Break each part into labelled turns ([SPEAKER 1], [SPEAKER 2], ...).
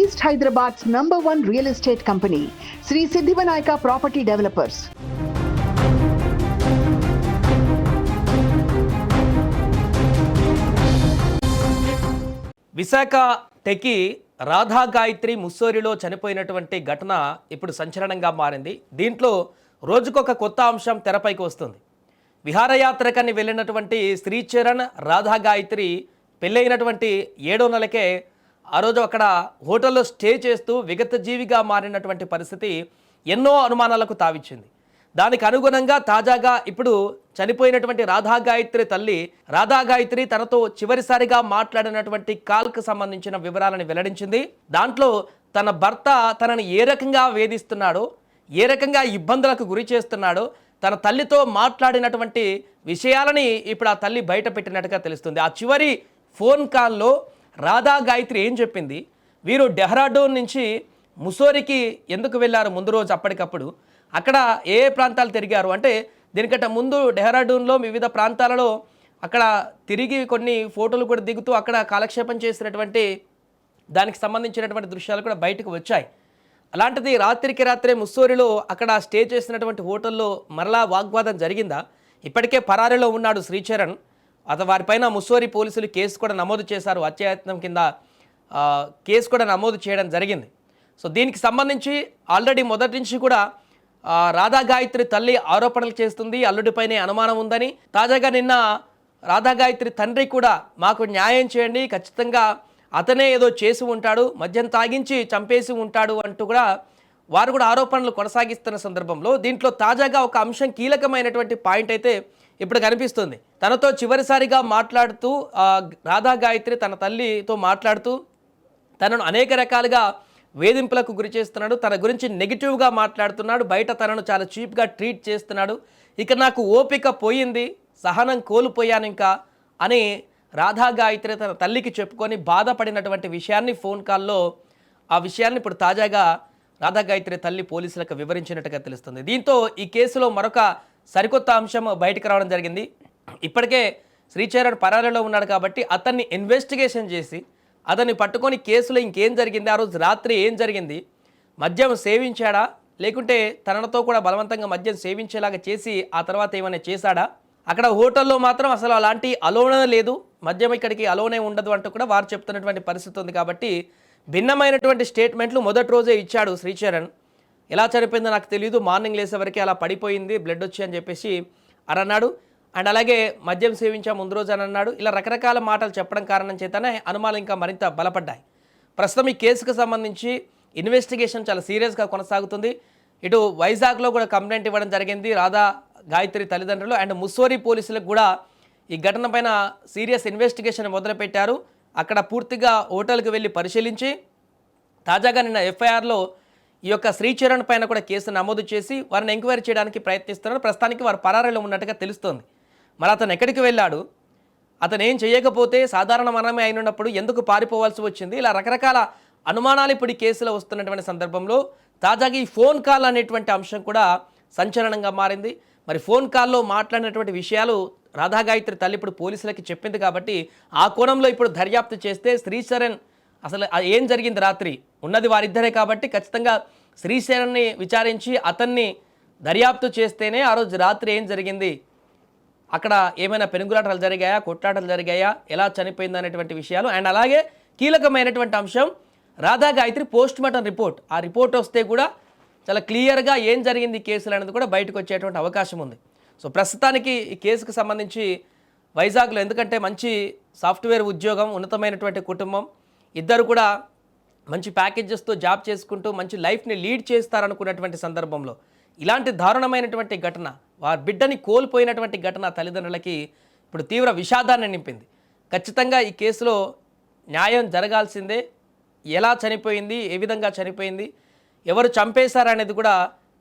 [SPEAKER 1] East Hyderabad's #1 real estate company, Sri Siddhivanayaka Property Developers.
[SPEAKER 2] Visakha techie Radha Gayatri ముస్సోరిలో చనిపోయినటువంటి ఘటన ఇప్పుడు సంచలనంగా మారింది. దీంట్లో రోజుకొక కొత్త అంశం తెరపైకి వస్తుంది. విహారయాత్రకని వెళ్ళినటువంటి శ్రీచరణ్ రాధా గాయత్రి పెళ్ళైనటువంటి 7వ నెలకే ఆ రోజు అక్కడ హోటల్లో స్టే చేస్తూ విగత జీవిగా మారినటువంటి పరిస్థితి ఎన్నో అనుమానాలకు తావిచ్చింది. దానికి అనుగుణంగా తాజాగా ఇప్పుడు చనిపోయినటువంటి రాధా గాయత్రి తల్లి రాధా గాయత్రి తనతో చివరిసారిగా మాట్లాడినటువంటి కాల్కు సంబంధించిన వివరాలను వెల్లడించింది. దాంట్లో తన భర్త తనని ఏ రకంగా వేధిస్తున్నాడో, ఏ రకంగా ఇబ్బందులకు గురి చేస్తున్నాడో, తన తల్లితో మాట్లాడినటువంటి విషయాలని ఇప్పుడు ఆ తల్లి బయట పెట్టినట్టుగా తెలుస్తుంది. ఆ చివరి ఫోన్ కాల్లో రాధా గాయత్రి ఏం చెప్పింది, వీరు డెహ్రాడూన్ నుంచి ముస్సోరికి ఎందుకు వెళ్ళారు ముందు రోజు అప్పటికప్పుడు, అక్కడ ఏ ప్రాంతాలు తిరిగారు అంటే దీనికంటే ముందు డెహ్రాడూన్లో వివిధ ప్రాంతాలలో అక్కడ తిరిగి కొన్ని ఫోటోలు కూడా దిగుతూ అక్కడ కాలక్షేపం చేసినటువంటి దానికి సంబంధించినటువంటి దృశ్యాలు కూడా బయటకు వచ్చాయి. అలాంటిది రాత్రికి రాత్రే ముస్సోరిలో అక్కడ స్టే చేసినటువంటి హోటల్లో మరలా వాగ్వాదం జరిగిందా? ఇప్పటికే పరారీలో ఉన్నాడు శ్రీచరణ్. వారిపైన ముస్సోరి పోలీసులు కేసు కూడా నమోదు చేశారు. హత్యాయత్నం కింద కేసు కూడా నమోదు చేయడం జరిగింది. సో దీనికి సంబంధించి ఆల్రెడీ మొదటి నుంచి కూడా రాధా గాయత్రి తల్లి ఆరోపణలు చేస్తుంది. అల్లుడిపైనే అనుమానం ఉందని. తాజాగా నిన్న రాధా గాయత్రి తండ్రి కూడా మాకు న్యాయం చేయండి, ఖచ్చితంగా అతనే ఏదో చేసి ఉంటాడు, మద్యం తాగించి చంపేసి ఉంటాడు అంటూ కూడా వారు కూడా ఆరోపణలు కొనసాగిస్తున్న సందర్భంలో దీంట్లో తాజాగా ఒక అంశం కీలకమైనటువంటి పాయింట్ అయితే ఇప్పుడు కనిపిస్తుంది. తనతో చివరిసారిగా మాట్లాడుతూ రాధా గాయత్రి తన తల్లితో మాట్లాడుతూ తనను అనేక రకాలుగా వేధింపులకు గురి చేస్తున్నాడు, తన గురించి నెగిటివ్గా మాట్లాడుతున్నాడు, బయట తనను చాలా చీప్గా ట్రీట్ చేస్తున్నాడు, ఇక నాకు ఓపిక పోయింది, సహనం కోల్పోయాను ఇంకా అని రాధా గాయత్రి తన తల్లికి చెప్పుకొని బాధపడినటువంటి విషయాన్ని ఫోన్ కాల్లో ఆ విషయాన్ని ఇప్పుడు తాజాగా రాధా గాయత్రి తల్లి పోలీసులకు వివరించినట్టుగా తెలుస్తుంది. దీంతో ఈ కేసులో మరొక సరికొత్త అంశం బయటకు రావడం జరిగింది. ఇప్పటికే శ్రీచరణ్ పరారీలో ఉన్నాడు కాబట్టి అతన్ని ఇన్వెస్టిగేషన్ చేసి అతన్ని పట్టుకొని కేసులో ఇంకేం జరిగింది, ఆ రోజు రాత్రి ఏం జరిగింది, మద్యం సేవించాడా లేకుంటే తనతో కూడా బలవంతంగా మద్యం సేవించేలాగా చేసి ఆ తర్వాత ఏమైనా చేశాడా, అక్కడ హోటల్లో మాత్రం అసలు అలాంటి అలోనే లేదు, మద్యం ఇక్కడికి అలోనే ఉండదు అంటూ కూడా వారు చెప్తున్నటువంటి పరిస్థితి ఉంది. కాబట్టి భిన్నమైనటువంటి స్టేట్మెంట్లు మొదటి రోజే ఇచ్చాడు శ్రీచరణ్. ఎలా చనిపోయిందో నాకు తెలియదు, మార్నింగ్ లేసేవరకు అలా పడిపోయింది, బ్లడ్ వచ్చి అని చెప్పేసి అని అన్నాడు. అండ్ అలాగే మద్యం సేవించా ముందు రోజు అని అన్నాడు. ఇలా రకరకాల మాటలు చెప్పడం కారణం చేతనే అనుమానాలు ఇంకా మరింత బలపడ్డాయి. ప్రస్తుతం ఈ కేసుకు సంబంధించి ఇన్వెస్టిగేషన్ చాలా సీరియస్గా కొనసాగుతుంది. ఇటు వైజాగ్లో కూడా కంప్లైంట్ ఇవ్వడం జరిగింది రాధా గాయత్రి తల్లిదండ్రులు. అండ్ ముస్సోరి పోలీసులకు కూడా ఈ ఘటన పైన సీరియస్ ఇన్వెస్టిగేషన్ మొదలుపెట్టారు. అక్కడ పూర్తిగా హోటల్కి వెళ్ళి పరిశీలించి తాజాగా నిన్న ఎఫ్ఐఆర్లో ఈ యొక్క శ్రీచరణ్ పైన కూడా కేసు నమోదు చేసి వారిని ఎంక్వైరీ చేయడానికి ప్రయత్నిస్తున్నారు. ప్రస్తుతానికి వారు పరారీలో ఉన్నట్టుగా తెలుస్తోంది. మరి అతను ఎక్కడికి వెళ్ళాడు, అతను ఏం చేయకపోతే సాధారణ మరణమే అయినప్పుడు ఎందుకు పారిపోవాల్సి వచ్చింది, ఇలా రకరకాల అనుమానాలు ఇప్పుడు ఈ కేసులో వస్తున్నటువంటి సందర్భంలో తాజాగా ఈ ఫోన్ కాల్ అనేటువంటి అంశం కూడా సంచలనంగా మారింది. మరి ఫోన్ కాల్లో మాట్లాడినటువంటి విషయాలు రాధా గాయత్రి తల్లి ఇప్పుడు పోలీసులకి చెప్పింది కాబట్టి ఆ కోణంలో ఇప్పుడు దర్యాప్తు చేస్తే శ్రీచరణ్ అసలు ఏం జరిగింది రాత్రి ఉన్నది వారిద్దరే కాబట్టి ఖచ్చితంగా శ్రీచరణ్ని విచారించి అతన్ని దర్యాప్తు చేస్తేనే ఆ రోజు రాత్రి ఏం జరిగింది, అక్కడ ఏమైనా పెనుగులాటలు జరిగాయా, కొట్లాటలు జరిగాయా, ఎలా చనిపోయింది అనేటువంటి విషయాలు. అండ్ అలాగే కీలకమైనటువంటి అంశం Radha Gayatri post mortem report. ఆ రిపోర్ట్ వస్తే కూడా చాలా క్లియర్గా ఏం జరిగింది ఈ కేసులు అనేది కూడా బయటకు వచ్చేటువంటి అవకాశం ఉంది. సో ప్రస్తుతానికి ఈ కేసుకు సంబంధించి వైజాగ్లో, ఎందుకంటే మంచి సాఫ్ట్వేర్ ఉద్యోగం, ఉన్నతమైనటువంటి కుటుంబం, ఇద్దరు కూడా మంచి ప్యాకేజెస్తో జాబ్ చేసుకుంటూ మంచి లైఫ్ని లీడ్ చేస్తారనుకున్నటువంటి సందర్భంలో ఇలాంటి దారుణమైనటువంటి ఘటన, వారి బిడ్డని కోల్పోయినటువంటి ఘటన తల్లిదండ్రులకి ఇప్పుడు తీవ్ర విషాదాన్ని నింపింది. ఖచ్చితంగా ఈ కేసులో న్యాయం జరగాల్సిందే. ఎలా చనిపోయింది, ఏ విధంగా చనిపోయింది, ఎవరు చంపేశారనేది కూడా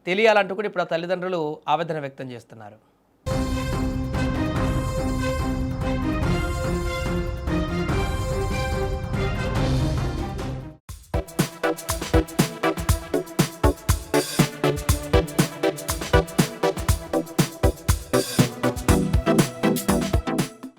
[SPEAKER 2] తెలియాలంటూ కూడా ఇప్పుడు ఆ తల్లిదండ్రులు ఆవేదన వ్యక్తం చేస్తున్నారు.